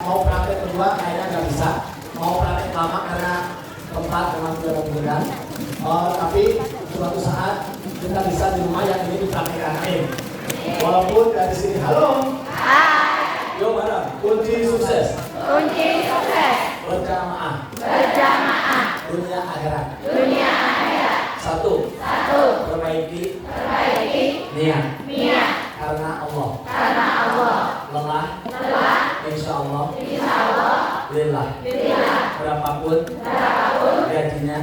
mau praktek kedua kayaknya nggak bisa. Mau praktek lama karena tempat memang sudah memungkinkan. Tapi suatu saat kita bisa di rumah yang ini dipraktekkan. Amin. Walaupun dari sini, halo. Hai. Yuk mana? Kunci sukses. Kunci sukses. Berjamaah. Berjamaah. Dunia akhirat. Dunia akhirat. Satu. Perbaiki Niat. karena Allah. Lelah. Insya Allah. Lillah. Berapapun gajinya.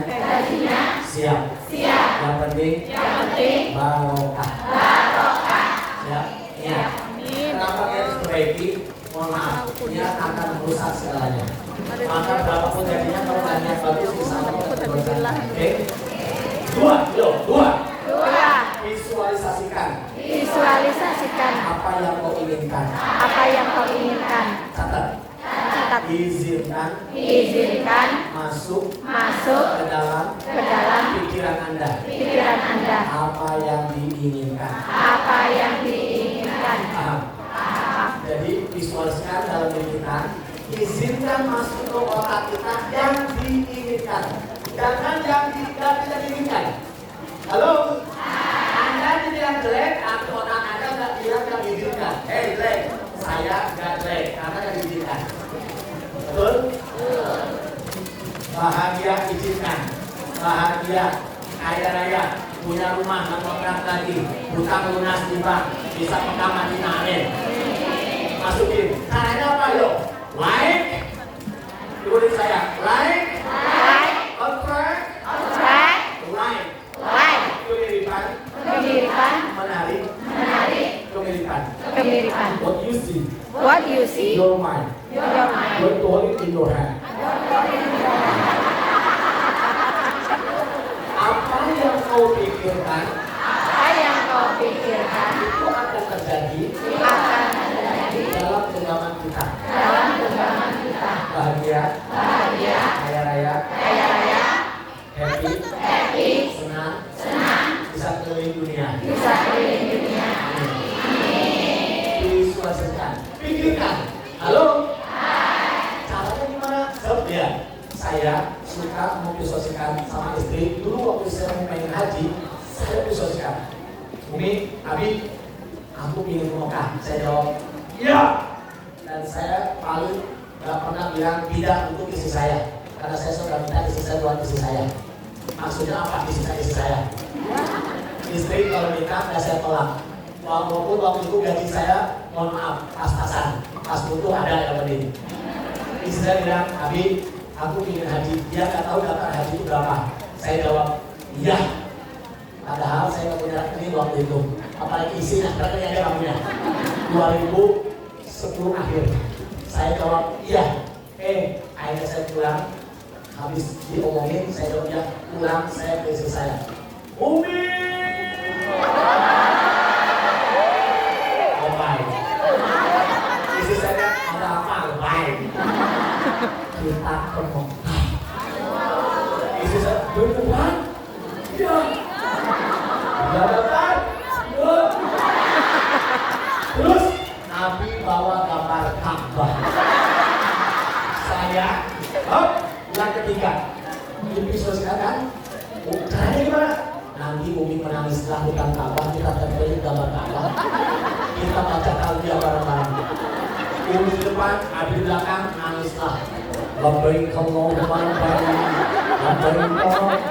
Siap. Yang penting. Barokah. Siap. Niat. Kenapa kita harus perbaiki? Mohon maaf, niat akan merusak segalanya. Maka berapapun gajinya, kalau niat bagus, insya Allah kita berjalan. Oke? Dua. Visualisasikan Apa yang kau inginkan. Catat. Izinkan masuk ke dalam pikiran Anda. Apa yang diinginkan. Paham? Jadi visualisasikan dalam diri kita. Izinkan masuk ke otak kita yang diinginkan. Jangan yang tidak diinginkan. Halo? Anda tidak jelek, otak Anda nggak bilang yang diinginkan. Hey jelek, saya nggak jelek karena yang diinginkan. Betul? Bahagia izinkan. Bahagia, kaya raya, punya rumah, nggak kontrak lagi, hutang lunas di bank, bisa pekaman di amin. Masukin. Caranya apa yuk? Like. Ikutin saya. Like. On track. Like. Kemiripan. Menarik. Kemiripan. What you see. Your mind. Don't hold it in your hand. Apa yang kau pikirkan itu akan terjadi dalam genggaman kita. Bahagia, kaya raya, happy, senang, bisa keliling dunia. Visualisasikan, pikirkan. Halo? Caranya gimana? Ya, saya suka memvisualisasikan sama istri. Dulu waktu saya mau pengen haji, saya visualisasikan. Umi, Abi, aku ingin ke Mekah. Saya jawab, iya. Dan saya paling gak pernah bilang tidak untuk istri saya, karena saya sudah minta istri saya buat istri saya. Maksudnya apa istri saya? Istri kalau nikah gak saya tolak. Walaupun waktu itu gaji saya, mohon maaf, pas-pasan, pas butuh ada yang penting. Istri saya bilang, Abi, aku ingin haji. Dia gak tahu daftar haji itu berapa. Saya jawab, iya. Padahal saya nggak punya rekening waktu itu. Apalagi isinya, rekening aja nggak punya. 2010 akhir. Saya jawab, iya. Akhirnya saya pulang. Habis diomongin, saya jawab, ya. Pulang, saya ke istri saya. Umi! Baik. Istri saya, ada apa? Baik. Kita ngomong. Istri saya, beneran? Iya. Dapat. Terus Nabi bawa gambar Ka'bah. Saya, yang ketiga, divisualisasikan. Caranya gimana? Nanti Umi menangislah hutang Ka'bah, kita tempelin gambar Ka'bah. Kita baca talbiyah bareng-bareng. Umi di depan, Abi di belakang, nangislah. Labbaik Allahumma labbaik.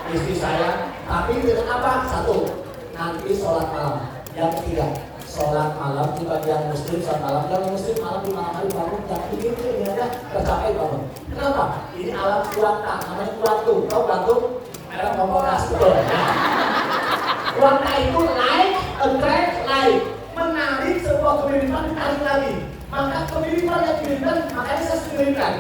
Istri saya, tapi dengan apa? Satu, nanti sholat malam. Yang ketiga, sholat malam di bagian muslim, sholat malam. Yang muslim malam di malam hari bangun, jangan pikir ini aja tercapai bangun. Kenapa? Ini alam kuanta, namanya kuantum. Tahu kuantum? Ada komponas, betul. Kuanta itu naik, attract, naik. Menarik sebuah kemiripan, ditarik lagi. Maka kemiripan yang dikirimkan, makanya saya kirimkan.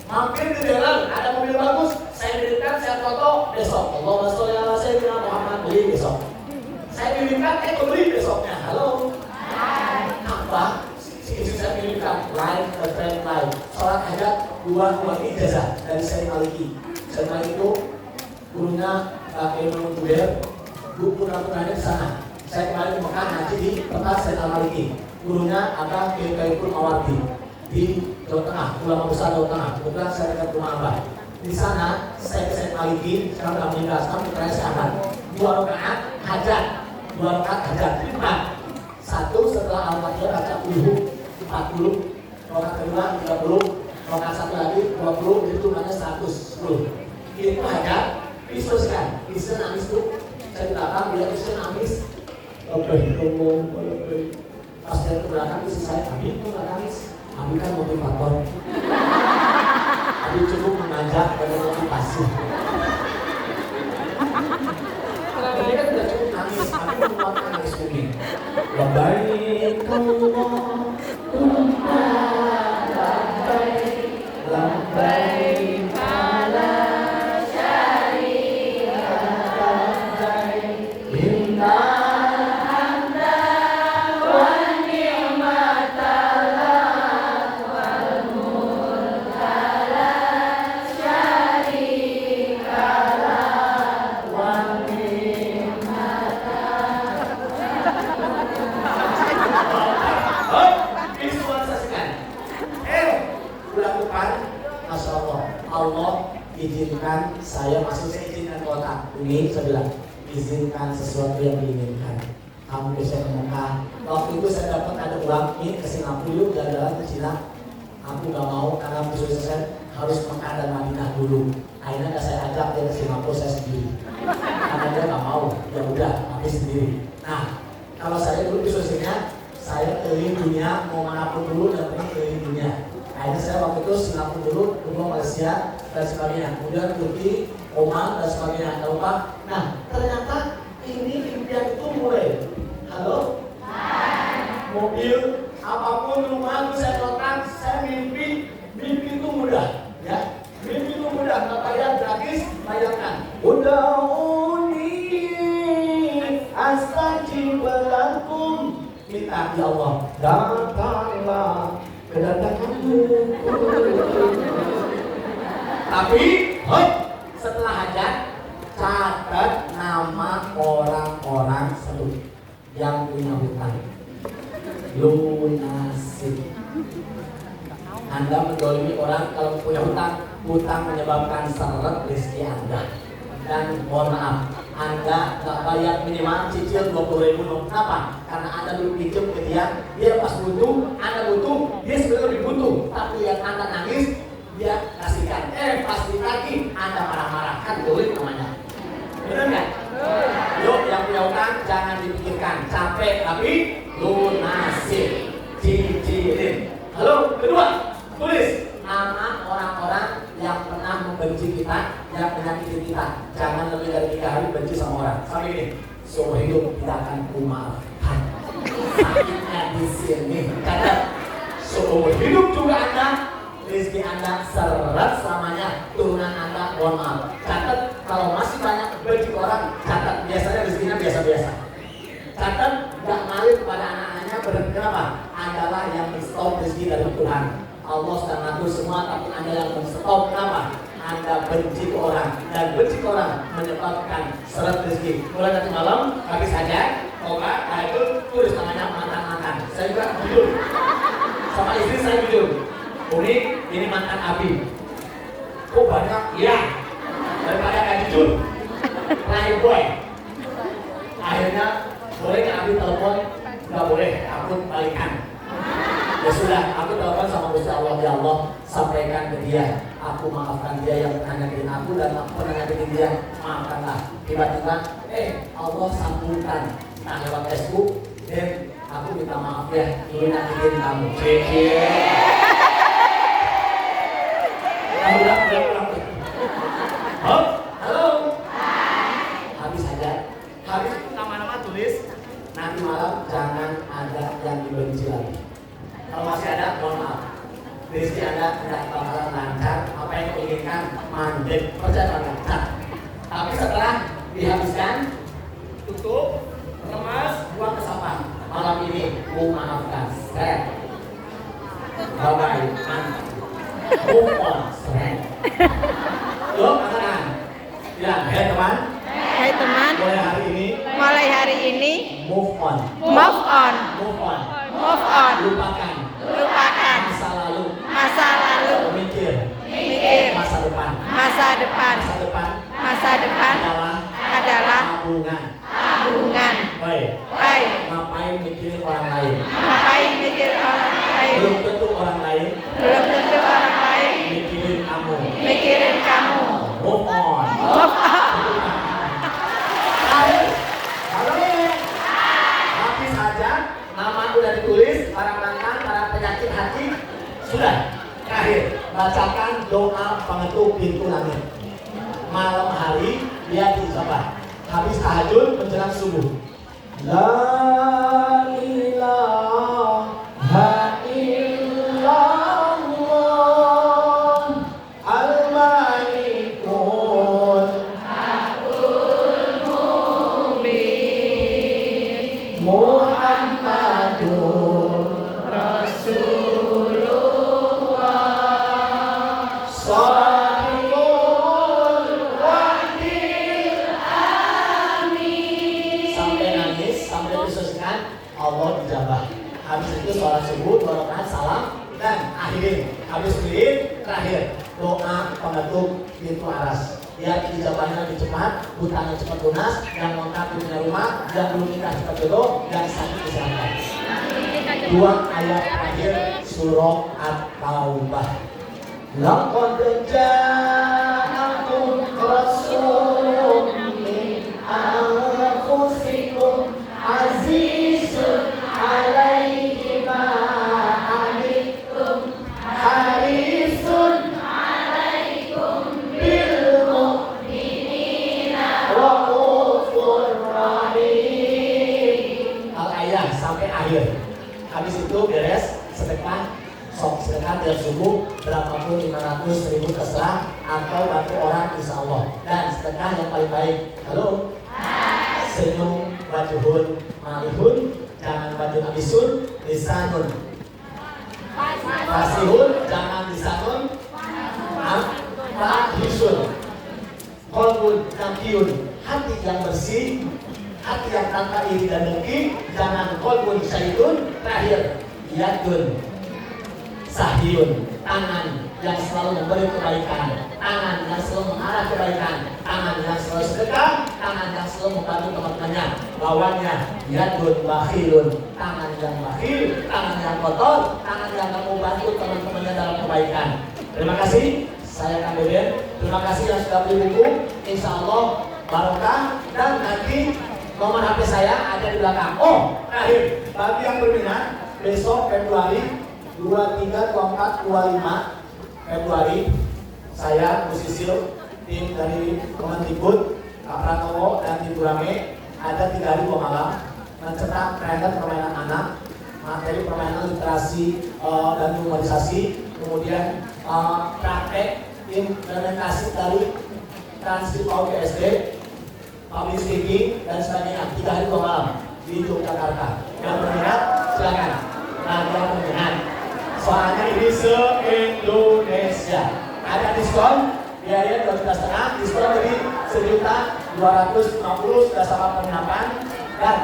Mampir di jalan, ada mobil bagus, saya kirimkan, saya foto besok. Allahumma sholli ala sayyidina Muhammad, beli besok. Saya kirimkan, beli besoknya. Halo. Apa? Si saya kirimkan, live, trend live. Sholat hajat, dua ijazah dari Syekh Maliki. Syekh Maliki itu gurunya Imam Zubair, putra-putranya di sana. Saya kemarin ke Mekah ngaji di tempat Syekh Maliki. Gurunya ada Kiai Mawardi. di Jawa Tengah, ulama besar Jawa Tengah. Kebetulan saya dekat rumah Abah. Di sana saya ke Said Maliki, sekarang sudah meninggal, sekarang putranya saya akan 2 rakaat hajat, 2 rakaat hajat. Satu setelah Al-Fatihah baca Qul 40, rakaat kedua 30, rakaat satu lagi 20, itu jumlahnya 110. Itu hajat, disuruhkan. Istri nangis tuh, saya di belakang, bila istri nangis, pas dia ke belakang, istri saya, Abi itu gak nangis, Abi kan motivator. Abi cukup mengajak dan motivasi. Tapi kan udah cukup nangis, Abi menguatkan nangis bumi. Labbaik Allahumma labbaik, labbaik la syarika lak, innal hamda wan ni'mata lak wal mulka la syarika lak wan ni'mata. Visualisasikan. Bulan depan, Masya Allah, Allah izinkan saya masuk, saya izinkan kotak ini, saya bilang izinkan sesuatu yang diinginkan. Kamu bisa ke Mekah. Waktu itu saya dapat ada uang ini ke Singapura yuk, jalan-jalan ke Cina. Aku gak mau karena visualisasi saya harus Mekah dan Madinah dulu. Akhirnya saya ajak dia ke Singapura saya sendiri. Karena dia gak mau, ya udah, tapi sendiri. Nah, kalau saya dulu visualisasinya saya keliling dunia, mau manapun dulu dan pengen keliling dunia. Akhirnya saya waktu itu Singapura dulu, kedua Malaysia dan sebagainya. Kemudian Turki, Oman dan sebagainya. Eropa. Nah, ternyata ini impian itu mulai. Halo? Hai. Mobil, apapun rumah itu saya kotak, saya mimpi itu mudah, ya. Mimpi itu mudah, nggak bayar gratis, bayarkan. Uda'uni astajib lakum. Minta ya Allah, datanglah kedatanganmu. Tapi, setelah hajat, catat nama orang-orang sebut yang punya hutang. Lunasi. Anda mendolimi orang kalau punya hutang, hutang menyebabkan seret rezeki Anda. Dan mohon maaf, Anda nggak bayar minimal cicil 20.000. Kenapa? Karena Anda dulu pinjam ke dia pas butuh, Anda butuh, dia sebenarnya lebih butuh. Tapi yang Anda nangis, dia kasihkan. Pas ditagih, Anda marah-marah, kan dolim namanya. Benar nggak? Yuk, yang punya utang jangan dipikirkan, capek tapi lunasi, cicilin. Halo, kedua, tulis nama orang-orang yang pernah membenci kita, yang menyakiti kita. Jangan lebih dari 3 hari benci sama orang. Sampai ini, seumur hidup tidak akan kumaafkan. Sakitnya di sini. Karena seumur hidup juga Anda, rezeki Anda seret selamanya. Turunan Anda, mohon maaf. Catat kalau masih banyak benci orang, catat biasanya rezekinya biasa-biasa. Catat gak ngalir kepada anak-anaknya. Kenapa? Adalah yang men-stop rezeki dari Tuhan. Allah sudah ngatur semua, tapi Anda yang men-stop. Kenapa? Anda benci ke orang, dan benci ke orang menyebabkan seret rezeki. Mulai nanti malam, habis saja, obat, nah itu tulis namanya mantan-mantan. Saya juga jujur, sama istri saya jujur. Unik, ini mantan Abi. Kok banyak? Iya. Daripada gak jujur, playboy. Akhirnya, boleh gak Abi telepon? Gak boleh, aku balikan. Ya sudah, aku telepon sama Gusti Allah, ya Allah, sampaikan ke dia, aku maafkan dia yang pernah nyakitin aku dan aku pernah nyakitin dia, maafkanlah. Tiba-tiba, Allah sambungkan, nah lewat Facebook, dan aku minta maaf ya, ini nyakitin kamu. Halo? Habis aja, habis itu nama-nama tulis, nanti malam jangan ada yang dibenci lagi. Kalau masih ada, mohon maaf. Rezeki Anda tidak bakalan lancar. Apa yang diinginkan, mandek. Percaya lancar. Tapi setelah dihabiskan, tutup, remas, buang ke sampah. Malam ini, maafkan. Seret. Bye-bye. Move on. Seret. Yuk, katakan. Ya, hai teman. Hai teman, mulai hari ini move on. move on, Move on. move on, Lupakan lupakan masa lalu. Masa lalu. Mikir. Masa depan. Masa depan. Masa depan adalah tabungan. Baik. Baik. Ngapain mikirin orang lain? Ngapain mikir orang lain? Belum tentu orang lain Belum tentu orang lain mikirin kamu. mikirin kamu. Move on. Halo. Habis aja. Nama udah ditulis. Para mantan, para penyakit hati sudah. Terakhir, bacakan doa pengetuk pintu langit. Malam hari dia dijabah. Habis tahajud menjelang subuh. La ilaha illallah al-malikul Muhammadur Rasulullah Shadiqul Wahidil Amin. Sampai nangis, sampai diselesaikan, Allah dijabah. Habis itu sholat subuh, 2 rakaat salam, dan akhirin. Habis wirid, terakhir doa pengetuk pintu aras. Biar dijabahnya lebih cepat, hutangnya cepat lunas, yang ngontrak punya rumah, yang belum nikah cepat jodoh, yang sakit kesehatan. 2 ayat terakhir surah At-Taubah. Laqad ja'akum rasulun min anfusikum azizun 'alaihi ma 'anittum harisun 'alaikum bil mu'minina raufur rahim. Al-ayah sampai akhir. Habis itu beres sedekah. Sok sedekah tiap subuh berapapun 500, 1000 terserah, atau bantu orang insya Allah. Dan sedekah yang paling baik. Halo. Senyum wajuhun malihun, jangan wajun abisun, lisanun fasihun, jangan lisanun fahisun, qalbun naqiyun, hati yang bersih, hati yang tanpa iri dan dengki, jangan qalbun syaitun. Terakhir yadun sahiyun, tangan yang selalu memberi kebaikan, tangan yang selalu mengarah kebaikan, tangan yang selalu sedekah, tangan yang selalu membantu teman-temannya. Lawannya yadun bakhilun, tangan yang bakhil, tangan yang kotor, tangan yang tak mau bantu teman-temannya dalam kebaikan. Terima kasih, saya Kang Beben. Terima kasih yang sudah beli buku. Insya Allah barokah, dan nanti nomor HP saya ada di belakang. Oh, terakhir, bagi yang berminat, besok Februari 23, 24, 25 Februari, saya Musisil, tim dari Kemendikbud, Pak Pranowo dan Ibu Rame, ada 3 hari 2 malam mencetak trailer permainan anak, materi permainan literasi dan humanisasi, kemudian praktek implementasi dari transkrip SD, public speaking dan sebagainya. 3 hari 2 malam di Yogyakarta. Yang berminat silakan. Nah, yang berminat, soalnya ini se-Indonesia. Ada diskon, biaya 2,5 juta, diskon jadi 1.250.000 sudah sama penginapan dan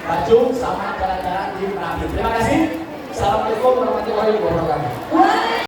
baju sama jalan-jalan di Merapi. Terima kasih. Assalamualaikum warahmatullahi wabarakatuh.